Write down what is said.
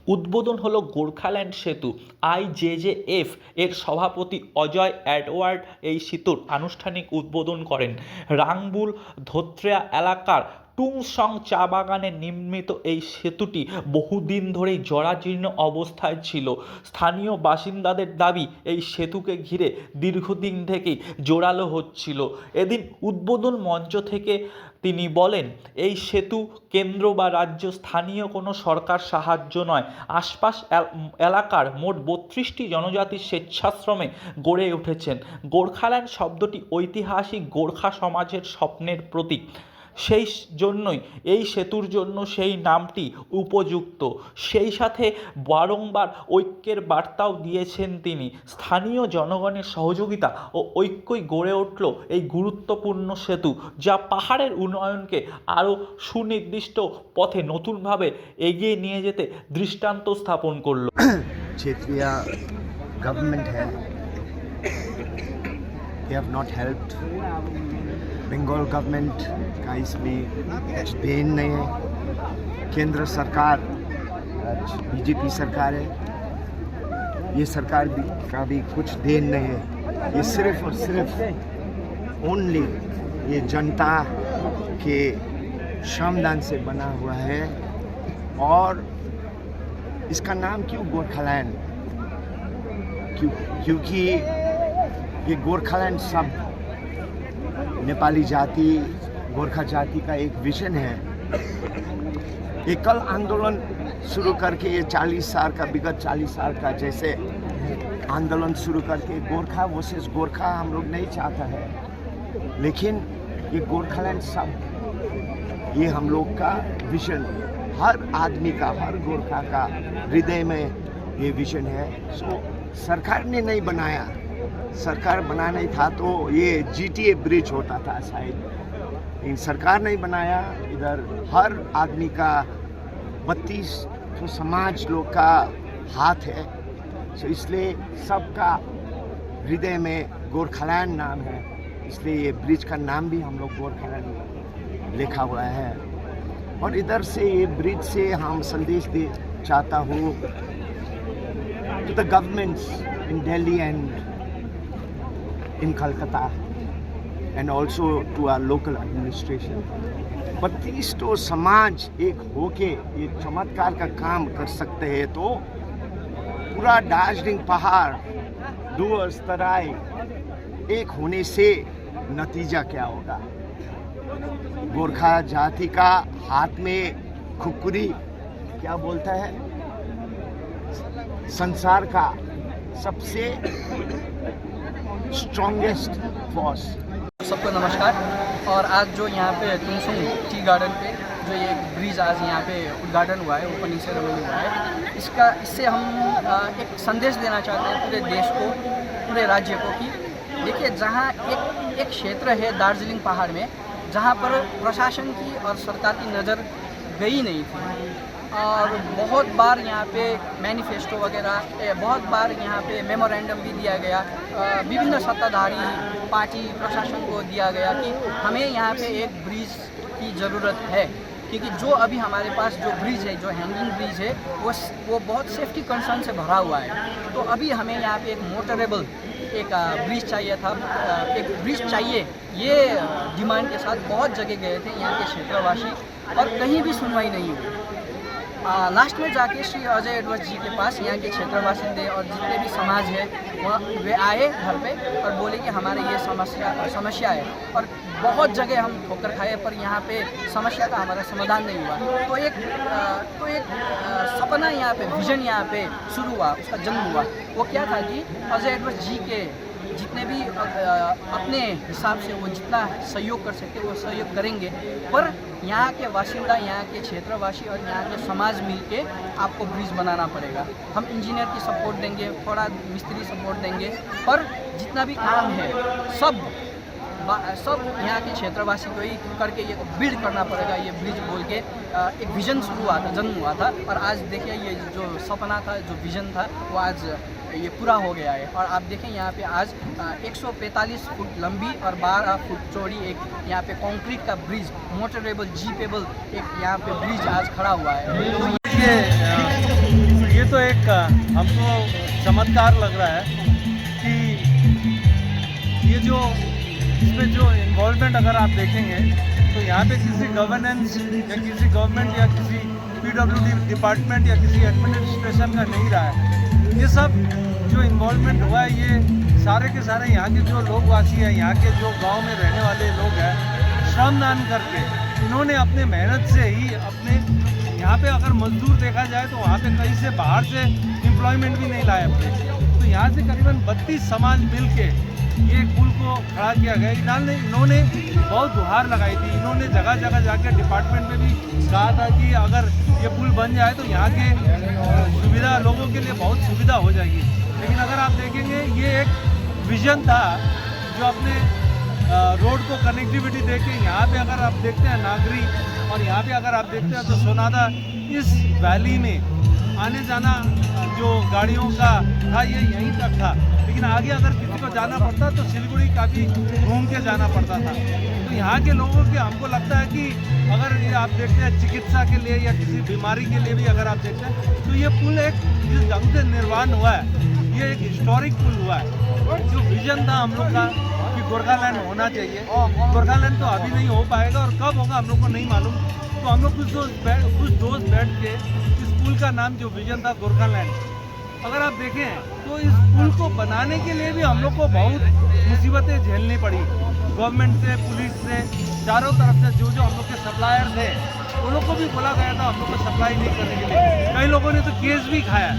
উদ্বোধন হলো গোর্খাল্যান্ড সেতু। আইজেজেএফ এর সভাপতি অজয় অ্যাডওয়ার্ড এই সেতুর আনুষ্ঠানিক উদ্বোধন করেন। রাংবুল ধোত্রেয়া এলাকার টুংসং চা বাগানে নির্মিত এই সেতুটি বহুদিন ধরেই জরাজীর্ণ অবস্থায় ছিল। স্থানীয় বাসিন্দাদের দাবি, এই সেতুকে ঘিরে দীর্ঘদিন থেকেই জোরালো হচ্ছিল। এদিন উদ্বোধন মঞ্চ থেকে তিনি বলেন, এই সেতু কেন্দ্র বা রাজ্য স্থানীয় কোনো সরকার সাহায্য নয়, আশপাশ এলাকার মোট ৩২টি জনজাতির স্বেচ্ছাশ্রমে গড়ে উঠেছেন। গোর্খাল্যান্ড শব্দটি ঐতিহাসিক গোর্খা সমাজের স্বপ্নের প্রতীক। সেই জন্যই এই সেতুর জন্য সেই নামটি উপযুক্ত। সেই সাথে বারংবার ঐক্যের বার্তাও দিয়েছেন তিনি। স্থানীয় জনগণের সহযোগিতা ও ঐক্যই গড়ে উঠল এই গুরুত্বপূর্ণ সেতু, যা পাহাড়ের উন্নয়নকে আরও সুনির্দিষ্ট পথে নতুনভাবে এগিয়ে নিয়ে যেতে দৃষ্টান্ত স্থাপন করল। क्षेत्रीय गवर्नमेंट है, they have not helped. Bengal government का इसमें कुछ देन नहीं है। केंद्र सरकार बीजेपी सरकार है, ये सरकार का भी कुछ देन नहीं है। ये सिर्फ और सिर्फ ओनली ये जनता के श्रमदान से बना हुआ है। और इसका नाम क्यों गोरखालैंड? क्योंकि ये गोरखालैंड शब्द नेपाली जाति, गोरखा जाति का एक विजन है। एकल आंदोलन शुरू करके ये 40 साल का, विगत 40 साल का जैसे आंदोलन शुरू करके गोरखा वर्सेस गोरखा हम लोग नहीं चाहता है, लेकिन ये गोरखालैंड शब्द ये हम लोग का विजन, हर आदमी का, हर गोरखा का हृदय में ये विजन है। सो सरकार ने नहीं बनाया, सरकार बनाना ही था तो ये जीटीए ब्रिज होता था शायद, लेकिन सरकार नहीं बनाया। इधर हर आदमी का 32 तो समाज लोग का हाथ है। सो इसलिए सबका हृदय में गोरखालैंड नाम है, इसलिए ये ब्रिज का नाम भी हम लोग गोरखालैंड लिखा हुआ है। और इधर से ये ब्रिज से हम संदेश दे चाहता हूँ to the governments in Delhi and in Kolkata and also to our local administration. 32 तो समाज एक होके ये चमत्कार का काम कर सकते हैं, तो पूरा दार्जिलिंग पहाड़, डूअर्स, तराई एक होने से नतीजा क्या होगा? गोरखा जाति का हाथ में खुकुरी क्या बोलता है? संसार का सबसे स्ट्रॉन्गेस्ट फोर्स। सबको नमस्कार। और आज जो यहाँ पे टुंगसुंग टी गार्डन पे जो ये ब्रिज आज यहाँ पे उद्घाटन हुआ है, ओपनिंग सेरेमनी हुआ है, इससे हम एक संदेश देना चाहते हैं पूरे देश को, पूरे राज्य को कि देखिए, जहाँ एक क्षेत्र है दार्जिलिंग पहाड़ में जहाँ पर प्रशासन की और सरकार की नज़र गई नहीं थी, और बहुत बार यहाँ पे मैनिफेस्टो वगैरह, बहुत बार यहाँ पे मेमोरेंडम भी दिया गया, विभिन्न सत्ताधारी पार्टी प्रशासन को दिया गया कि हमें यहाँ पे एक ब्रिज की ज़रूरत है, क्योंकि जो अभी हमारे पास जो ब्रिज है, जो हैंगिंग ब्रिज है, वो बहुत सेफ्टी कंसर्न से भरा हुआ है। तो अभी हमें यहाँ पे एक मोटरेबल एक ब्रिज चाहिए था, एक ब्रिज चाहिए, ये डिमांड के साथ बहुत जगह गए थे यहाँ के क्षेत्रवासी, और कहीं भी सुनवाई नहीं हुई। लास्ट में जाके श्री अजय एडवर्ड जी के पास यहाँ के क्षेत्र बासिंदे और जितने भी समाज है वे आए घर पे और बोले कि हमारे ये समस्या है, और बहुत जगह हम ठोकर खाए पर यहाँ पे समस्या का हमारा समाधान नहीं हुआ। तो एक सपना यहाँ पे, विजन यहाँ पे शुरू हुआ, उसका जन्म हुआ। वो क्या था कि अजय एडवर्ड जी के जितने भी अपने हिसाब से वो जितना सहयोग कर सकते वो सहयोग करेंगे, पर यहाँ के बाशिंदा, यहाँ के क्षेत्रवासी और यहाँ के समाज मिलके आपको ब्रिज बनाना पड़ेगा। हम इंजीनियर की सपोर्ट देंगे, थोड़ा मिस्त्री सपोर्ट देंगे, पर जितना भी काम है सब यहाँ के क्षेत्रवासी को ही करके ये बिल्ड करना पड़ेगा। ये ब्रिज बोल के एक विजन शुरू हुआ था, जन्म हुआ था, और आज देखिए ये जो सपना था, जो विजन था, वो आज ये पूरा हो गया है। और आप देखें यहाँ पे आज 145 फुट लंबी और 12 फुट चौड़ी एक यहाँ पे कंक्रीट का ब्रिज, मोटरेबल, जीपेबल एक यहाँ पे ब्रिज आज खड़ा हुआ है। तो ये एक हमको चमत्कार लग रहा है कि ये जो इसमें जो इन्वॉल्वमेंट अगर आप देखेंगे तो यहाँ पे किसी गवर्नेंस या किसी गवर्नमेंट या किसी पीडब्ल्यूडी डिपार्टमेंट या किसी एडमिनिस्ट्रेशन का नहीं रहा है। ये सब जो इन्वॉल्वमेंट हुआ है ये सारे के सारे यहाँ के जो लोगवासी हैं, यहाँ के जो गांव में रहने वाले लोग हैं, श्रमदान करके इन्होंने अपने मेहनत से ही अपने यहाँ पे अगर मजदूर देखा जाए तो वहाँ पे कहीं से बाहर से एम्प्लॉयमेंट भी नहीं लाए अपने। तो यहाँ से करीबन 32 समाज मिल के ये पुल को खड़ा किया गया। इन्होंने बहुत गुहार लगाई थी, इन्होंने जगह जगह जाकर डिपार्टमेंट में भी कहा था कि अगर ये पुल बन जाए तो यहाँ के सुविधा लोगों के लिए बहुत सुविधा हो जाएगी। लेकिन अगर आप देखेंगे ये एक विजन था जो अपने रोड को कनेक्टिविटी देके यहाँ पे अगर आप देखते हैं नागरी और यहाँ पे अगर आप देखते हैं तो सोनादा, इस वैली में आने जाना जो गाड़ियों का था ये यहीं तक था, लेकिन आगे अगर किसी को जाना पड़ता तो सिलीगुड़ी काफ़ी घूम के जाना पड़ता था। तो यहाँ के लोगों के हमको लगता है कि अगर ये आप देखते हैं चिकित्सा के लिए या किसी बीमारी के लिए भी अगर आप देखते हैं तो ये पुल एक जिस ढंग से निर्माण हुआ है ये एक हिस्टोरिक पुल हुआ है। जो विजन था हम लोग का कि गोरखालैंड होना चाहिए, गोरखालैंड तो अभी नहीं हो पाएगा और कब होगा हम लोग को नहीं मालूम। तो हम लोग कुछ दोस्त बैठ के इस पुल का नाम जो विजन था गोरखालैंड, अगर आप देखें तो इस पुल को बनाने के लिए भी हम लोग को बहुत मुसीबतें झेलनी पड़ी। गवर्नमेंट से, पुलिस से, चारों तरफ से जो हम लोग के सप्लायर थे उन लोग को भी बोला गया था हम लोग को सप्लाई नहीं करने के लिए। कई लोगों ने तो केस भी खाया।